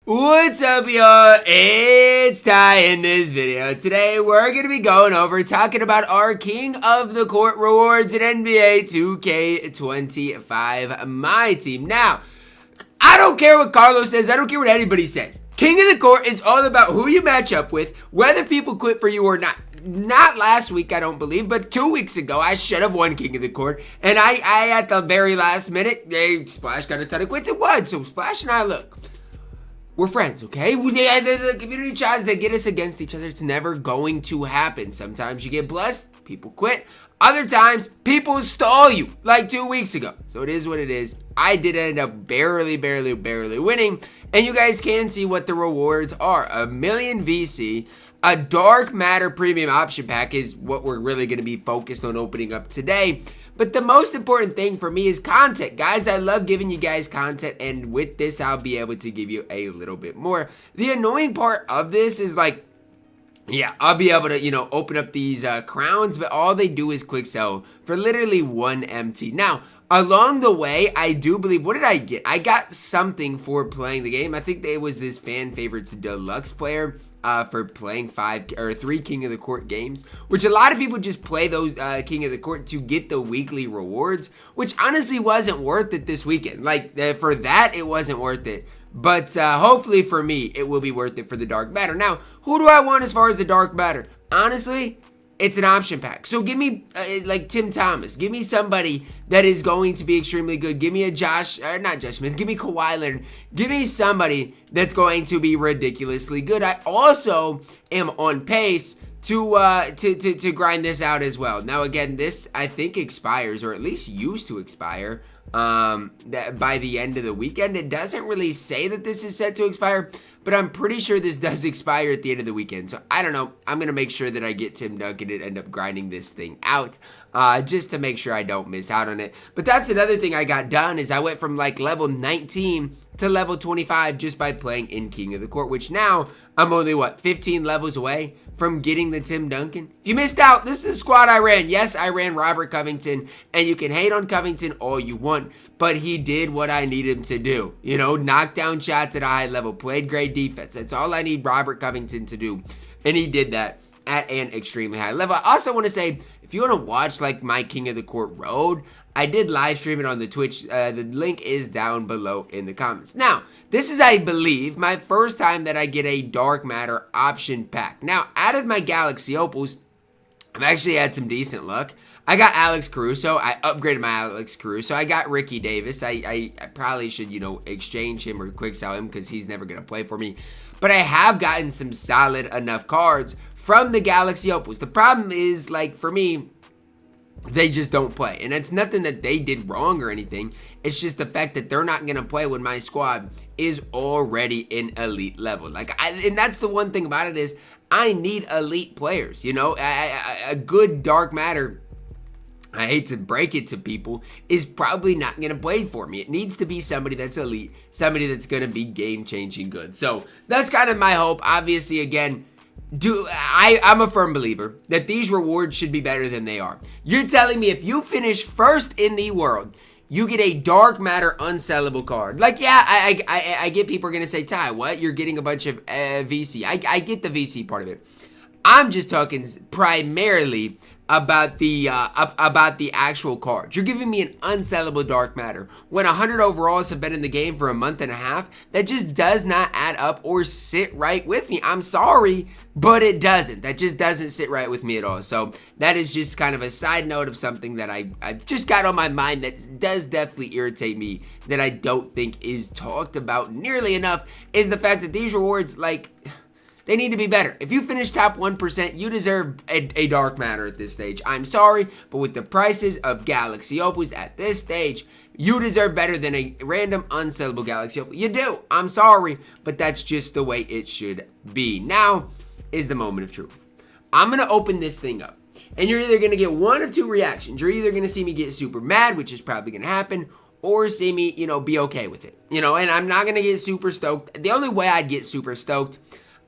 What's up, y'all? It's Ty in this video. Today, we're going to be going over talking about our King of the Court rewards in NBA 2K25 MyTEAM. Now, I don't care what Carlos says. I don't care what anybody says. King of the Court is all about who you match up with, whether people quit for you or not. Not last week, I don't believe, but 2 weeks ago, I should have won King of the Court. And I at the very last minute, Splash got a ton of quits and won. So Splash and I, look. We're friends, okay? The community tries to get us against each other. It's never going to happen. Sometimes you get blessed, people quit. Other times, people stall you, like 2 weeks ago. So it is what it is. I did end up barely winning. And you guys can see what the rewards are. 1 million VC. A Dark Matter Premium Option Pack is what we're really going to be focused on opening up today. But the most important thing for me is content. Guys, I love giving you guys content, and with this, I'll be able to give you a little bit more. The annoying part of this is like, yeah, I'll be able to, open up these crowns, but all they do is quick sell for literally 1 MT. Now, along the way, I do believe, what did I get? I got something for playing the game. I think it was this fan favorite deluxe player for playing 3 King of the Court games, which a lot of people just play those King of the Court to get the weekly rewards, which honestly wasn't worth it this weekend. Like, for that, it wasn't worth it. But hopefully for me, it will be worth it for the Dark Matter. Now, who do I want as far as the Dark Matter? Honestly, it's an option pack. So give me like Tim Thomas. Give me somebody that is going to be extremely good. Give me a not Josh Smith. Give me Kawhi Leonard. Give me somebody that's going to be ridiculously good. I also am on pace to grind this out as well. Now again, this I think expires, or at least used to expire by the end of the weekend. It doesn't really say that this is set to expire, but I'm pretty sure this does expire at the end of the weekend. So I don't know. I'm going to make sure that I get Tim Duncan and end up grinding this thing out just to make sure I don't miss out on it. But that's another thing I got done is I went from like level 19 to level 25 just by playing in King of the Court, which now I'm only, 15 levels away from getting the Tim Duncan. If you missed out, this is the squad I ran. Yes, I ran Robert Covington, and you can hate on Covington all you want, but he did what I needed him to do. Knock down shots at a high level, played great defense. That's all I need Robert Covington to do, and he did that at an extremely high level. I also want to say, if you want to watch like my King of the Court road, I did live stream it on the Twitch. The link is down below in the comments. Now, this is, I believe, my first time that I get a Dark Matter option pack. Now, out of my Galaxy Opals, I've actually had some decent luck. I got Alex Caruso. I upgraded my Alex Caruso. I got Ricky Davis. I probably should, exchange him or quick sell him because he's never going to play for me. But I have gotten some solid enough cards from the Galaxy Opals. The problem is, like, for me, they just don't play. And it's nothing that they did wrong or anything. It's just the fact that they're not going to play when my squad is already in elite level. And that's the one thing about it is I need elite players. A good Dark Matter, I hate to break it to people, is probably not going to play for me. It needs to be somebody that's elite, somebody that's going to be game-changing good. So that's kind of my hope. Obviously, again, I'm a firm believer that these rewards should be better than they are. You're telling me if you finish first in the world, you get a Dark Matter unsellable card. Like, yeah, I get people are going to say, Ty, what? You're getting a bunch of VC. I get the VC part of it. I'm just talking primarily about the actual cards. You're giving me an unsellable Dark Matter when 100 overalls have been in the game for a month and a half. That just does not add up or sit right with me. I'm sorry, but it doesn't. That just doesn't sit right with me at all. So that is just kind of a side note of something that I've just got on my mind that does definitely irritate me, that I don't think is talked about nearly enough, is the fact that these rewards, like, they need to be better. If you finish top 1%, you deserve a Dark Matter at this stage. I'm sorry, but with the prices of Galaxy Opals at this stage, you deserve better than a random unsellable Galaxy Opal. You do. I'm sorry, but that's just the way it should be. Now is the moment of truth. I'm going to open this thing up, and you're either going to get one of two reactions. You're either going to see me get super mad, which is probably going to happen, or see me, be okay with it. And I'm not going to get super stoked. The only way I'd get super stoked,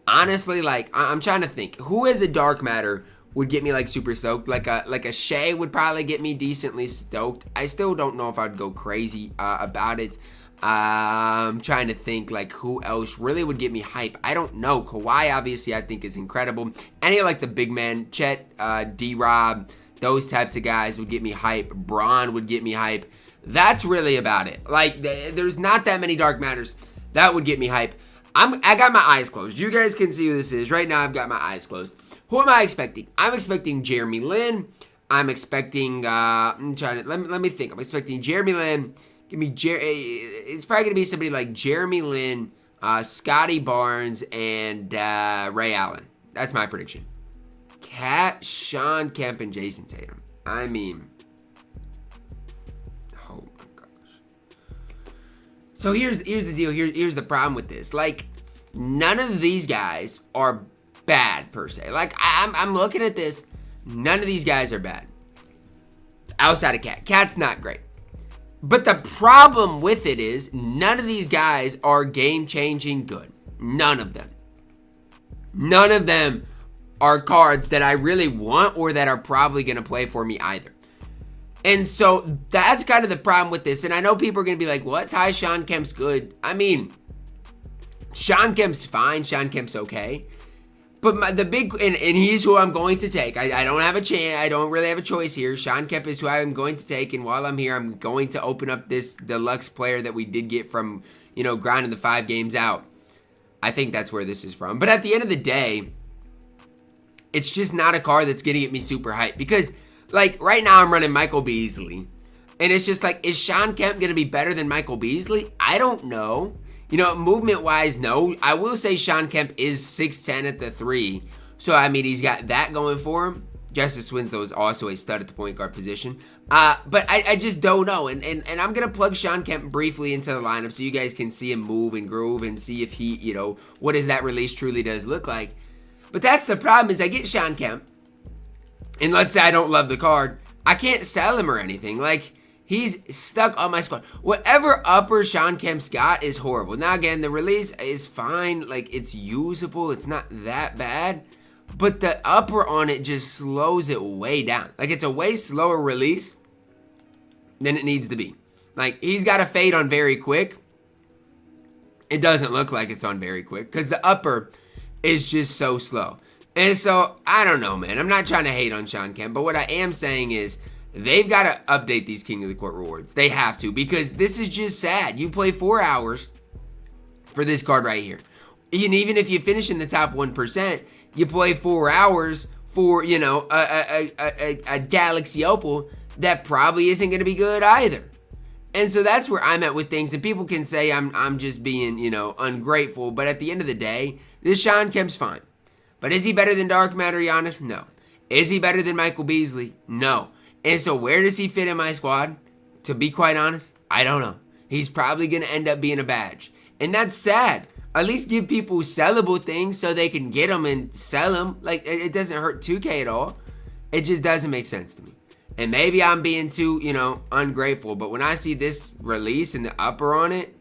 honestly, like, I'm trying to think. Who has a Dark Matter would get me, like, super stoked? Like a Shea would probably get me decently stoked. I still don't know if I'd go crazy about it. I'm trying to think like who else really would get me hype. I don't know. Kawhi obviously I think is incredible. Any of like the big men, Chet, D-Rob, those types of guys would get me hype. Braun would get me hype. That's really about it. Like there's not that many dark matters that would get me hype. I got my eyes closed. You guys can see who this is. Right now I've got my eyes closed. Who am I expecting? I'm expecting Jeremy Lin. I'm expecting I'm trying to let me think. I'm expecting Jeremy Lin. Give me it's probably gonna be somebody like Jeremy Lin, Scotty Barnes, and Ray Allen. That's my prediction. Sean Kemp and Jason Tatum. I mean, oh my gosh. So here's the deal. Here's the problem with this. Like, none of these guys are bad per se. Like I'm looking at this. None of these guys are bad. Outside of Cat. Cat's not great. But the problem with it is none of these guys are game-changing good. None of them. None of them are cards that I really want or that are probably going to play for me either. And so that's kind of the problem with this. And I know people are going to be like, what? Ty, Sean Kemp's good. I mean, Sean Kemp's fine. Sean Kemp's okay. But the big, and he's who I'm going to take. I don't have a chance. I don't really have a choice here. Sean Kemp is who I'm going to take. And while I'm here, I'm going to open up this deluxe player that we did get from, grinding the 5 games out. I think that's where this is from. But at the end of the day, it's just not a card that's going to get me super hyped. Because, like, right now I'm running Michael Beasley. And it's just like, is Sean Kemp going to be better than Michael Beasley? I don't know. Movement-wise, no. I will say Sean Kemp is 6'10 at the 3. So, I mean, he's got that going for him. Justice Winslow is also a stud at the point guard position. But I just don't know. And I'm going to plug Sean Kemp briefly into the lineup so you guys can see him move and groove and see if he, what does that release truly does look like. But that's the problem is I get Sean Kemp. And let's say I don't love the card. I can't sell him or anything. Like, he's stuck on my squad. Whatever upper Sean Kemp's got is horrible. Now, again, the release is fine. Like, it's usable. It's not that bad. But the upper on it just slows it way down. Like, it's a way slower release than it needs to be. Like, he's got a fade on very quick. It doesn't look like it's on very quick because the upper is just so slow. And so, I don't know, man. I'm not trying to hate on Sean Kemp. But what I am saying is, they've got to update these King of the Court rewards. They have to, because this is just sad. You play 4 hours for this card right here. And even if you finish in the top 1%, you play 4 hours for, a Galaxy Opal that probably isn't going to be good either. And so that's where I'm at with things. And people can say I'm just being, ungrateful. But at the end of the day, this Sean Kemp's fine. But is he better than Dark Matter Giannis? No. Is he better than Michael Beasley? No. And so where does he fit in my squad? To be quite honest, I don't know. He's probably going to end up being a badge. And that's sad. At least give people sellable things so they can get them and sell them. Like, it doesn't hurt 2K at all. It just doesn't make sense to me. And maybe I'm being too, ungrateful. But when I see this release and the upper on it,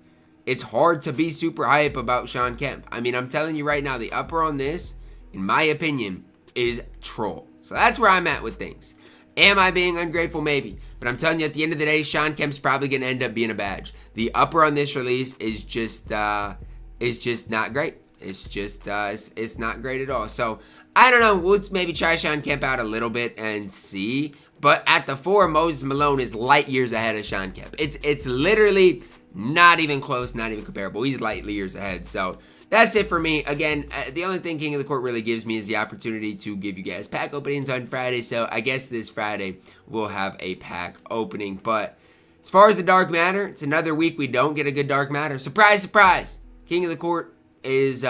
it's hard to be super hype about Sean Kemp. I mean, I'm telling you right now, the upper on this, in my opinion, is troll. So that's where I'm at with things. Am I being ungrateful? Maybe. But I'm telling you, at the end of the day, Sean Kemp's probably going to end up being a badge. The upper on this release is just not great. It's just, it's not great at all. So, I don't know. We'll maybe try Sean Kemp out a little bit and see. But at the 4, Moses Malone is light years ahead of Sean Kemp. It's literally not even close, not even comparable. He's light years ahead. So, that's it for me. Again, the only thing King of the Court really gives me is the opportunity to give you guys pack openings on Friday. So I guess this Friday we'll have a pack opening. But as far as the Dark Matter, it's another week we don't get a good Dark Matter. Surprise, surprise. King of the Court is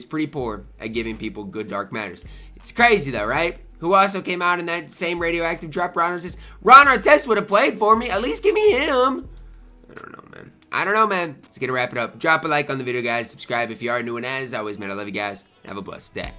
pretty poor at giving people good Dark Matters. It's crazy though, right? Who also came out in that same radioactive drop? Ron Artest would have played for me. At least give me him. I don't know, man. Let's get to wrap it up. Drop a like on the video, guys. Subscribe if you are new. And as always, man, I love you guys. Have a blessed day.